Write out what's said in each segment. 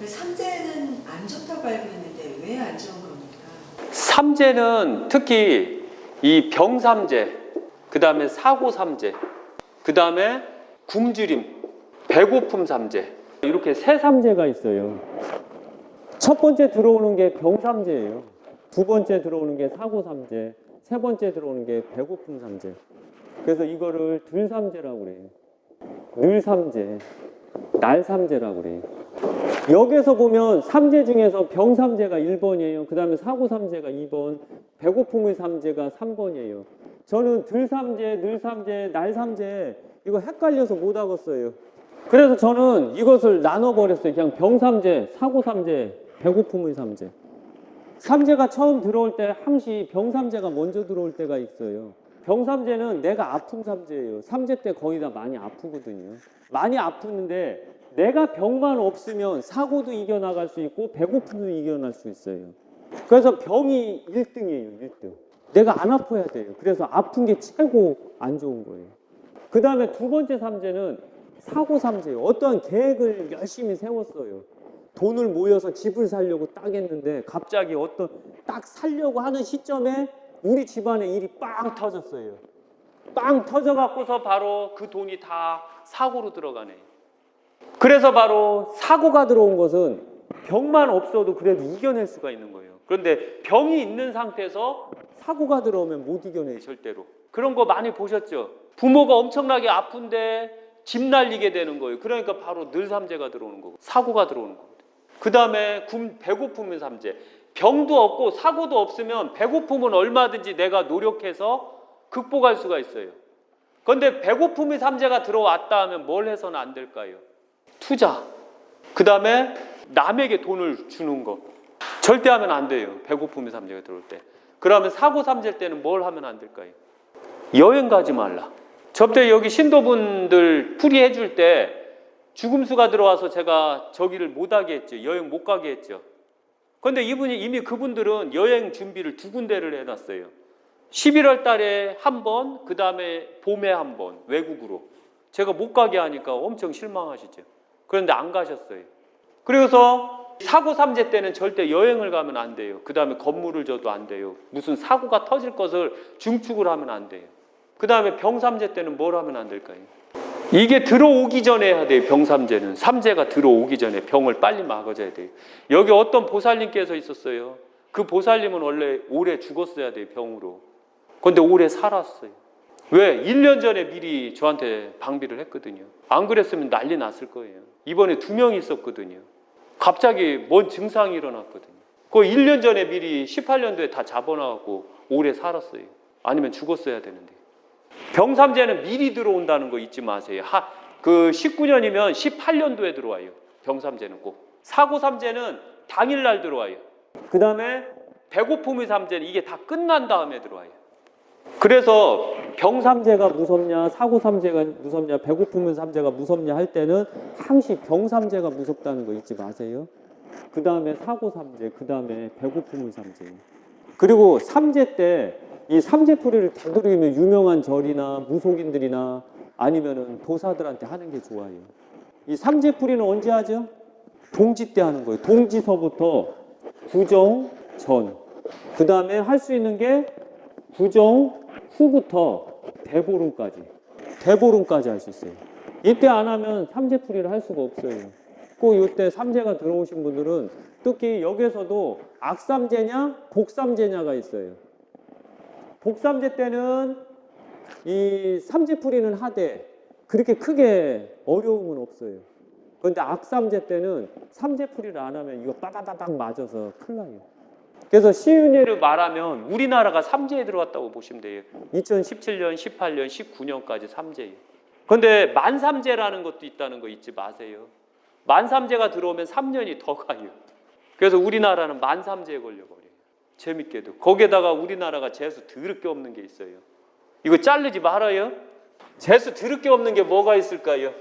삼재는 안 좋다고 알고 있는데 왜 안 좋은 겁니까? 삼재는 특히 이 병삼재, 그 다음에 사고삼재, 그 다음에 굶주림, 배고픔 삼재, 이렇게 세 삼재가 있어요. 첫 번째 들어오는 게 병삼재예요. 두 번째 들어오는 게 사고삼재, 세 번째 들어오는 게 배고픔 삼재. 그래서 이거를 들삼재라고 그래요. 늘삼재, 날삼재라고 그래요. 여기서 보면 삼재 중에서 병삼재가 1번이에요. 그 다음에 사고삼재가 2번, 배고픔의 삼재가 3번이에요. 저는 들삼재, 늘삼재, 날삼재 이거 헷갈려서 못 하겠어요. 그래서 저는 이것을 나눠버렸어요. 그냥 병삼재, 사고삼재, 배고픔의 삼재. 삼재가 처음 들어올 때 항시 병삼재가 먼저 들어올 때가 있어요. 병삼재는 내가 아픈 삼재예요. 삼재 때 거의 다 많이 아프거든요. 많이 아프는데 내가 병만 없으면 사고도 이겨나갈 수 있고 배고픔도 이겨날 수 있어요. 그래서 병이 1등이에요. 1등. 내가 안 아파야 돼요. 그래서 아픈 게 최고 안 좋은 거예요. 그 다음에 두 번째 삼재는 사고삼재예요. 어떠한 계획을 열심히 세웠어요. 돈을 모여서 집을 살려고 딱 했는데 갑자기 어떤 딱 살려고 하는 시점에 우리 집안에 일이 빵 터졌어요. 빵 터져갖고서 바로 그 돈이 다 사고로 들어가네. 그래서 바로 사고가 들어온 것은 병만 없어도 그래도 이겨낼 수가 있는 거예요. 그런데 병이 있는 상태에서 사고가 들어오면 못 이겨내요, 절대로. 그런 거 많이 보셨죠? 부모가 엄청나게 아픈데 집 날리게 되는 거예요. 그러니까 바로 늘삼재가 들어오는 거고 사고가 들어오는 겁니다. 그 다음에 배고픔의 삼재. 병도 없고 사고도 없으면 배고픔은 얼마든지 내가 노력해서 극복할 수가 있어요. 그런데 배고픔의 삼재가 들어왔다 하면 뭘 해서는 안 될까요? 투자. 그 다음에 남에게 돈을 주는 거. 절대 하면 안 돼요. 배고픔의 삼재가 들어올 때. 그러면 사고 삼재 때는 뭘 하면 안 될까요? 여행 가지 말라. 저때 여기 신도분들 풀이해 줄 때 죽음수가 들어와서 제가 저기를 못 하게 했죠. 여행 못 가게 했죠. 그런데 이미 그분들은 여행 준비를 2군데를 해놨어요. 11월 달에 한 번, 그 다음에 봄에 한 번, 외국으로. 제가 못 가게 하니까 엄청 실망하시죠. 그런데 안 가셨어요. 그래서 사고 삼재 때는 절대 여행을 가면 안 돼요. 그 다음에 건물을 져도 안 돼요. 무슨 사고가 터질 것을 중축을 하면 안 돼요. 그 다음에 병삼재 때는 뭘 하면 안 될까요? 이게 들어오기 전에 해야 돼요. 병삼재는. 삼재가 들어오기 전에 병을 빨리 막아줘야 돼요. 여기 어떤 보살님께서 있었어요. 그 보살님은 원래 오래 죽었어야 돼요. 병으로. 그런데 오래 살았어요. 왜? 1년 전에 미리 저한테 방비를 했거든요. 안 그랬으면 난리 났을 거예요. 이번에 2명이 있었거든요. 갑자기 뭔 증상이 일어났거든요. 그거 1년 전에 미리 18년도에 다 잡아놔갖고 오래 살았어요. 아니면 죽었어야 되는데. 병삼재는 미리 들어온다는 거 잊지 마세요. 그 19년이면 18년도에 들어와요. 병삼재는 꼭. 사고삼재는 당일날 들어와요. 그 다음에 배고픔의 삼재는 이게 다 끝난 다음에 들어와요. 그래서 병삼재가 무섭냐, 사고삼재가 무섭냐, 배고픔의 삼재가 무섭냐 할 때는 항시 병삼재가 무섭다는 거 잊지 마세요. 그 다음에 사고삼재, 그 다음에 배고픔의 삼재. 그리고 삼재 때 이 삼재풀이를 되도록이면 유명한 절이나 무속인들이나 아니면은 도사들한테 하는 게 좋아요. 이 삼재풀이는 언제 하죠? 동지 때 하는 거예요. 동지서부터 구정 전. 그 다음에 할 수 있는 게 구정 후부터 대보름까지. 대보름까지 할 수 있어요. 이때 안 하면 삼재풀이를 할 수가 없어요. 꼭 이때 삼재가 들어오신 분들은 특히 여기서도 악삼재냐 복삼재냐가 있어요. 복삼재 때는 이 삼재풀이는 하되 그렇게 크게 어려움은 없어요. 그런데 악삼재 때는 삼재풀이를 안 하면 이거 빠바바박 맞아서 큰일 나요. 그래서 쉬운 예를 말하면 우리나라가 삼재에 들어왔다고 보시면 돼요. 2017년, 18년, 19년까지 삼재예요. 그런데 만삼재라는 것도 있다는 거 잊지 마세요. 만삼재가 들어오면 3년이 더 가요. 그래서 우리나라는 만삼재에 걸려버려요. 재밌게도. 거기에다가 우리나라가 재수 더럽게 없는 게 있어요. 이거 자르지 말아요. 재수 더럽게 없는 게 뭐가 있을까요?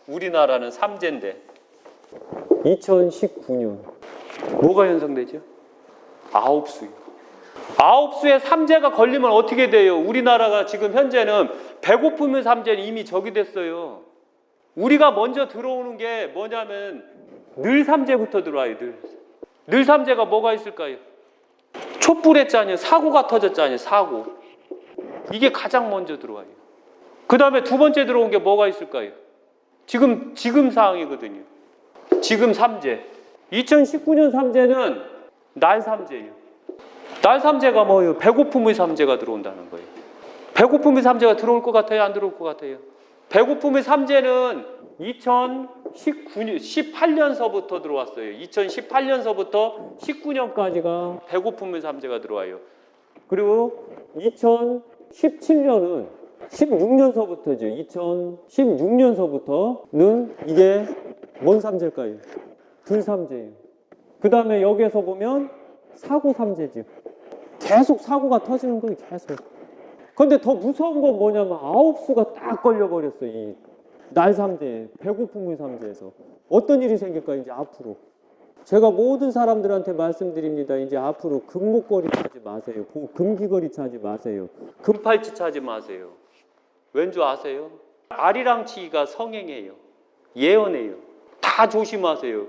우리나라는 삼재인데 2019년 뭐가 연상되죠? 아홉수요. 아홉수에 삼재가 걸리면 어떻게 돼요? 우리나라가 지금 현재는 배고픔의 삼재는 이미 적이 됐어요. 우리가 먼저 들어오는 게 뭐냐면 늘 삼재부터 들어와요. 늘 삼재가 뭐가 있을까요? 촛불했잖아요. 사고가 터졌잖아요. 사고. 이게 가장 먼저 들어와요. 그 다음에 두 번째 들어온 게 뭐가 있을까요? 지금 상황이거든요. 지금 삼재. 2019년 삼재는 날 삼재예요. 날 삼재가 뭐예요? 배고픔의 삼재가 들어온다는 거예요. 배고픔의 삼재가 들어올 것 같아요? 안 들어올 것 같아요? 배고픔의 삼재는 18년서부터 들어왔어요. 2018년서부터 19년까지가 배고픔의 삼재가 들어와요. 그리고 2017년은 16년서부터죠. 2016년서부터는 이게 뭔 삼재일까요? 들삼재예요. 그 다음에 여기에서 보면 사고 삼재죠. 계속 사고가 터지는 거예요. 계속. 근데 더 무서운 건 뭐냐면 9수가 딱 걸려버렸어요. 이 날 삼재, 배고픔의 삼재에서. 어떤 일이 생길까요? 이제 앞으로. 제가 모든 사람들한테 말씀드립니다. 이제 앞으로 금목걸이 차지 마세요. 금귀걸이 차지 마세요. 금팔찌 차지 마세요. 왠 줄 아세요? 아리랑치기가 성행해요. 예언해요. 다 조심하세요.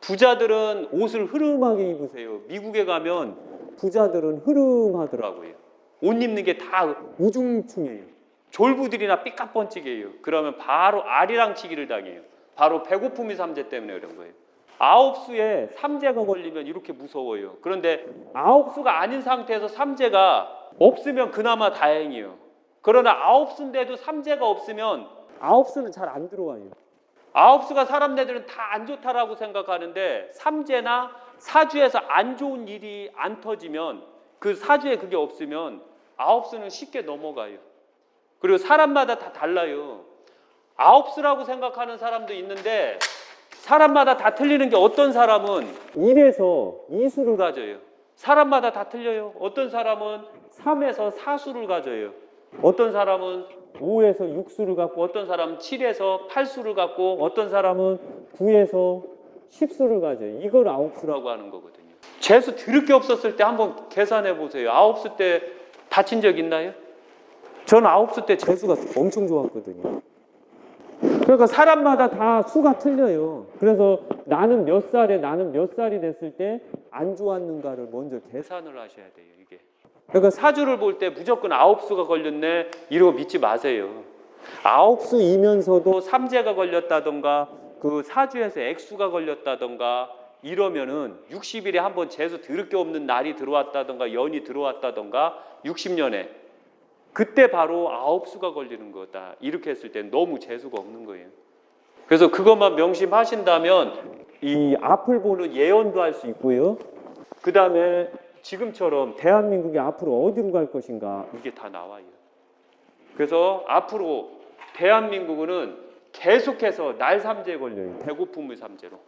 부자들은 옷을 흐름하게 입으세요. 미국에 가면 부자들은 흐름하더라고요. 옷 입는 게 다 우중충해요. 졸부들이나 삐까뻔찍해요. 그러면 바로 아리랑치기를 당해요. 바로 배고픔의 삼재 때문에 그런 거예요. 9수에 삼재가 걸리면 이렇게 무서워요. 그런데 9수가 아닌 상태에서 삼재가 없으면 그나마 다행이에요. 그러나 9수인데도 삼재가 없으면 9수는 잘 안 들어와요. 9수가 사람들은 다 안 좋다라고 생각하는데 삼재나 사주에서 안 좋은 일이 안 터지면 그 사주에 그게 없으면 9수는 쉽게 넘어가요. 그리고 사람마다 다 달라요. 9수라고 생각하는 사람도 있는데 사람마다 다 틀리는 게 어떤 사람은 1에서 2수를 가져요. 사람마다 다 틀려요. 어떤 사람은 3에서 4수를 가져요. 어떤 사람은 5에서 6수를 갖고 어떤 사람은 7에서 8수를 갖고 어떤 사람은 9에서 10수를 가져요. 이걸 9수라고 하는 거거든요. 재수 드럽게 없었을 때 한번 계산해 보세요. 9수 때 다친 적 있나요? 전 9수 때 재수가 엄청 좋았거든요. 그러니까 사람마다 다 수가 틀려요. 그래서 나는 몇 살이 됐을 때 안 좋았는가를 먼저 계산을 하셔야 돼요. 이게. 그러니까 사주를 볼 때 무조건 9수가 걸렸네 이러고 믿지 마세요. 9수이면서도 삼재가 걸렸다던가 그 사주에서 액수가 걸렸다던가 이러면은 60일에 한번 재수 드럽게 없는 날이 들어왔다던가 연이 들어왔다던가 60년에 그때 바로 9수가 걸리는 거다. 이렇게 했을 때 너무 재수가 없는 거예요. 그래서 그것만 명심하신다면 이 앞을 보는 예언도 할 수 있고요. 그 다음에 지금처럼 대한민국이 앞으로 어디로 갈 것인가 이게 다 나와요. 그래서 앞으로 대한민국은 계속해서 날 삼재에 걸려요. 배고픔의 삼재로.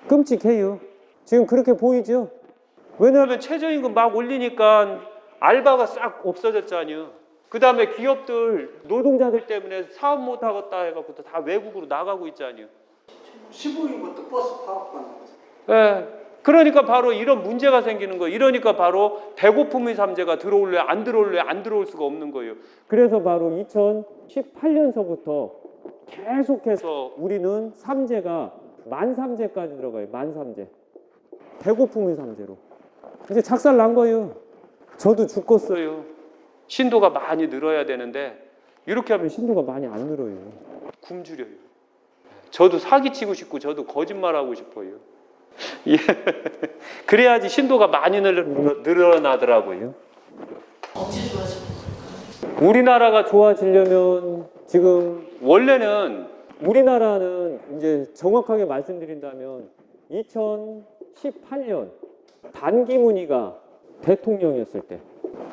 끔찍해요. 지금 그렇게 보이죠? 왜냐하면 최저임금 막 올리니까 알바가 싹 없어졌잖아요. 그 다음에 기업들 노동자들 때문에 사업 못하겠다 해갖고 다 외국으로 나가고 있잖아요. 15인부터 버스 파업받는 거죠. 네. 그러니까 바로 이런 문제가 생기는 거예요. 이러니까 바로 배고픔의 삼재가 들어올래 안 들어올 수가 없는 거예요. 그래서 바로 2018년서부터 계속해서 우리는 삼재가 만삼재까지 들어가요. 만삼재. 배고픔의 삼재로. 이제 작살 난 거예요. 저도 죽겠어요. 신도가 많이 늘어야 되는데 이렇게 하면 신도가 많이 안 늘어요. 굶주려요. 저도 사기치고 싶고 저도 거짓말하고 싶어요. 예. 그래야지 신도가 많이 늘어나더라고요. 언제 좋아지는 걸까요? 우리나라가 좋아지려면 지금 원래는 우리나라는 이제 정확하게 말씀드린다면 2018년 반기문이가 대통령이었을 때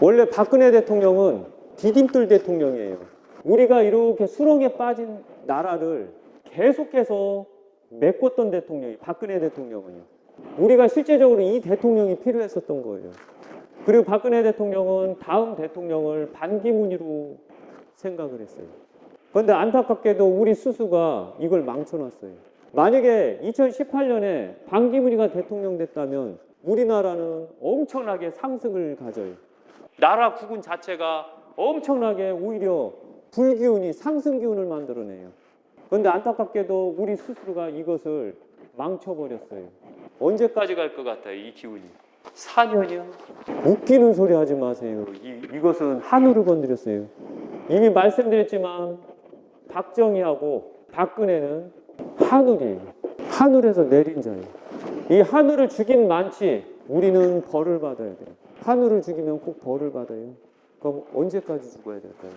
원래 박근혜 대통령은 디딤돌 대통령이에요. 우리가 이렇게 수렁에 빠진 나라를 계속해서 메꿨던 대통령이 박근혜 대통령은요. 우리가 실제적으로 이 대통령이 필요했었던 거예요. 그리고 박근혜 대통령은 다음 대통령을 반기문이로 생각을 했어요. 그런데 안타깝게도 우리 수수가 이걸 망쳐놨어요. 만약에 2018년에 반기문이가 대통령 됐다면 우리나라는 엄청나게 상승을 가져요. 나라 국운 자체가 엄청나게 오히려 불기운이 상승 기운을 만들어내요. 그런데 안타깝게도 우리 스스로가 이것을 망쳐버렸어요. 언제까지 갈 것 같아요, 이 기운이? 4년이요? 웃기는 소리 하지 마세요. 이것은 하늘을 건드렸어요. 이미 말씀드렸지만 박정희하고 박근혜는 하늘이에요. 하늘에서 내린 자예요. 이 하늘을 죽인 만치 우리는 벌을 받아야 돼요. 하늘을 죽이면 꼭 벌을 받아요. 그럼 언제까지 죽어야 될까요?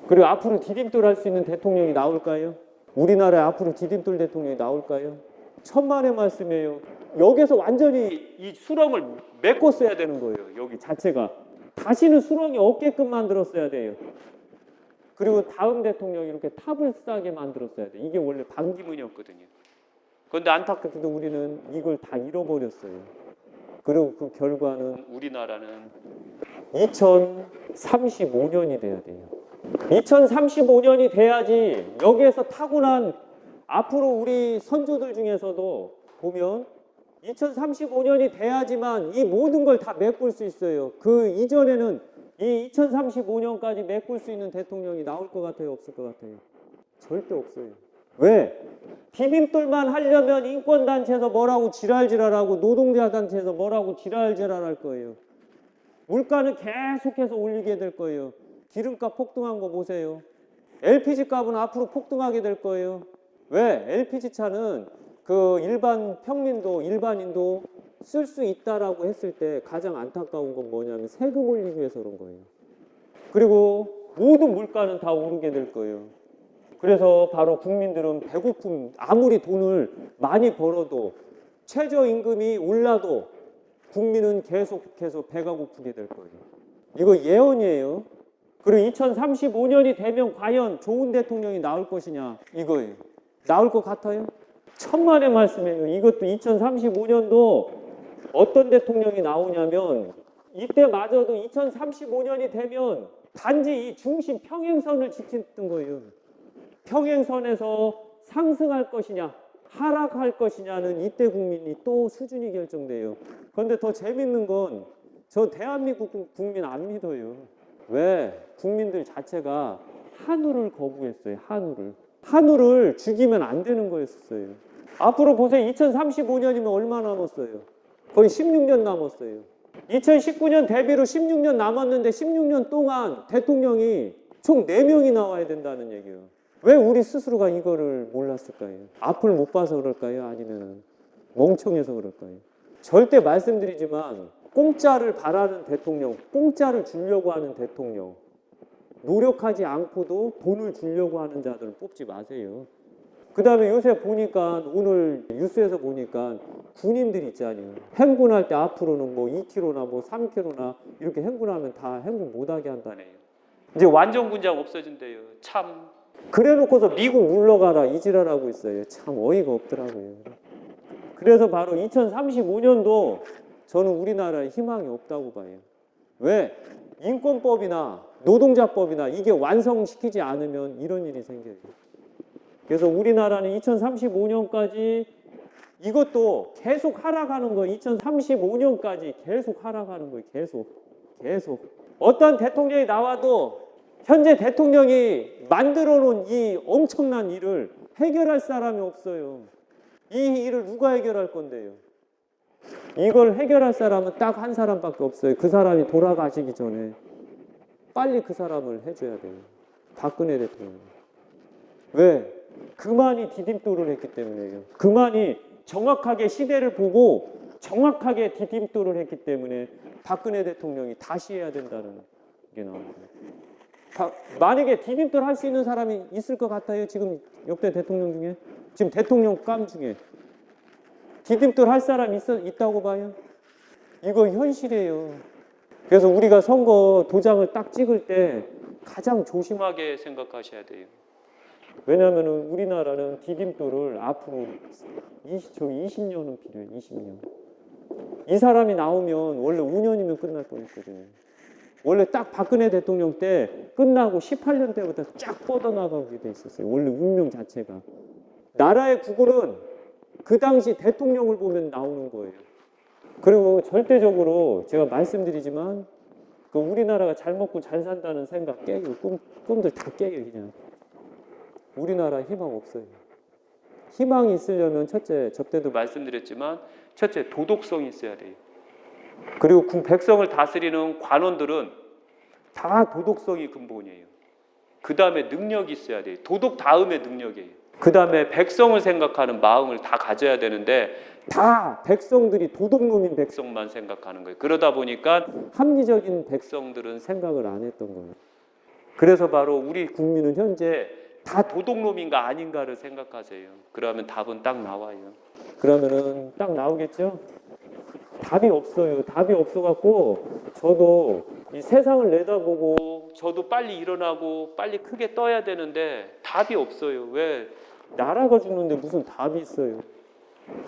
그리고 앞으로 디딤돌 할 수 있는 대통령이 나올까요? 우리나라에 앞으로 디딤돌 대통령이 나올까요? 천만의 말씀이에요. 여기서 완전히 이 수렁을 메꿨어야 되는 거예요. 여기 자체가. 다시는 수렁이 없게끔 만들었어야 돼요. 그리고 다음 대통령이 이렇게 탑을 싸게 만들었어야 돼요. 이게 원래 반기문이었거든요. 그런데 안타깝게도 우리는 이걸 다 잃어버렸어요. 그리고 그 결과는 우리나라는 2035년이 돼야 돼요. 2035년이 돼야지 여기에서 타고난 앞으로 우리 선조들 중에서도 보면 2035년이 돼야지만 이 모든 걸 다 메꿀 수 있어요. 그 이전에는 이 2035년까지 메꿀 수 있는 대통령이 나올 것 같아요? 없을 것 같아요? 절대 없어요. 왜? 디딤돌만 하려면 인권단체에서 뭐라고 지랄지랄하고 노동자단체에서 뭐라고 지랄지랄할 거예요. 물가는 계속해서 올리게 될 거예요. 기름값 폭등한 거 보세요. LPG 값은 앞으로 폭등하게 될 거예요. 왜? LPG 차는 그 일반 평민도 일반인도 쓸 수 있다라고 했을 때 가장 안타까운 건 뭐냐면 세금 올리기 위해서 그런 거예요. 그리고 모든 물가는 다 오르게 될 거예요. 그래서 바로 국민들은 배고픔, 아무리 돈을 많이 벌어도 최저임금이 올라도 국민은 계속해서 배가 고프게 될 거예요. 이거 예언이에요. 그리고 2035년이 되면 과연 좋은 대통령이 나올 것이냐 이거예요. 나올 것 같아요? 천만의 말씀이에요. 이것도 2035년도 어떤 대통령이 나오냐면 이때마저도 2035년이 되면 단지 이 중심 평행선을 지키는 거예요. 평행선에서 상승할 것이냐 하락할 것이냐는 이때 국민이 또 수준이 결정돼요. 그런데 더 재밌는 건 저 대한민국 국민 안 믿어요. 왜? 국민들 자체가 한우를 거부했어요. 한우를 죽이면 안 되는 거였어요. 앞으로 보세요. 2035년이면 얼마 남았어요? 거의 16년 남았어요. 2019년 대비로 16년 남았는데 16년 동안 대통령이 총 4명이 나와야 된다는 얘기예요. 왜 우리 스스로가 이거를 몰랐을까요? 앞을 못 봐서 그럴까요? 아니면 멍청해서 그럴까요? 절대 말씀드리지만 공짜를 바라는 대통령, 공짜를 주려고 하는 대통령, 노력하지 않고도 돈을 주려고 하는 자들은 뽑지 마세요. 그 다음에 요새 보니까 오늘 뉴스에서 보니까 군인들 있잖아요. 행군할 때 앞으로는 뭐 2km나 뭐 3km나 이렇게 행군하면 다 행군 못하게 한다네요. 이제 완전 군장 없어진대요. 참. 그래 놓고서 미국 물러가라 이 지랄하고 있어요. 참 어이가 없더라고요. 그래서 바로 2035년도 저는 우리나라에 희망이 없다고 봐요. 왜? 인권법이나 노동자법이나 이게 완성시키지 않으면 이런 일이 생겨요. 그래서 우리나라는 2035년까지 이것도 계속 하락하는 거예요. 2035년까지 계속 하락하는 거예요. 계속. 어떤 대통령이 나와도 현재 대통령이 만들어 놓은 이 엄청난 일을 해결할 사람이 없어요. 이 일을 누가 해결할 건데요? 이걸 해결할 사람은 딱 한 사람밖에 없어요. 그 사람이 돌아가시기 전에 빨리 그 사람을 해줘야 돼요. 박근혜 대통령. 왜? 그만이 디딤돌을 했기 때문에요. 그만이 정확하게 시대를 보고 정확하게 디딤돌을 했기 때문에 박근혜 대통령이 다시 해야 된다는 게 나옵니다. 만약에 디딤돌 할 수 있는 사람이 있을 것 같아요? 지금 역대 대통령 중에? 지금 대통령감 중에 디딤돌 할 사람 있다고 봐요? 이거 현실이에요. 그래서 우리가 선거 도장을 딱 찍을 때 가장 조심하게 생각하셔야 돼요. 왜냐하면 우리나라는 디딤돌을 앞으로 20년은 필요해요. 20년. 이 사람이 나오면 원래 5년이면 끝날 뻔했거든요. 원래 딱 박근혜 대통령 때 끝나고 18년 때부터 쫙 뻗어나가게 돼 있었어요. 원래 운명 자체가. 나라의 구글은 그 당시 대통령을 보면 나오는 거예요. 그리고 절대적으로 제가 말씀드리지만 그 우리나라가 잘 먹고 잘 산다는 생각 깨요. 꿈들 다 깨요. 그냥. 우리나라 희망 없어요. 희망이 있으려면 첫째, 저 때도 말씀드렸지만 첫째, 도덕성이 있어야 돼요. 그리고 백성을 다스리는 관원들은 다 도덕성이 근본이에요. 그 다음에 능력이 있어야 돼요. 도덕 다음에 능력이에요. 그 다음에 백성을 생각하는 마음을 다 가져야 되는데 다 백성들이 도덕놈인 백성만 생각하는 거예요. 그러다 보니까 합리적인 백성들은 생각을 안 했던 거예요. 그래서 바로 우리 국민은 현재 다 도덕놈인가 아닌가를 생각하세요. 그러면 답은 딱 나와요. 그러면은 딱 나오겠죠? 답이 없어요. 답이 없어갖고 저도 이 세상을 내다보고 저도 빨리 일어나고 빨리 크게 떠야 되는데 답이 없어요. 왜? 나라가 죽는데 무슨 답이 있어요.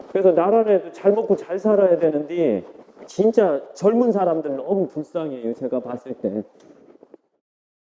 그래서 나라라도 잘 먹고 잘 살아야 되는데 진짜 젊은 사람들 너무 불쌍해요. 제가 봤을 때.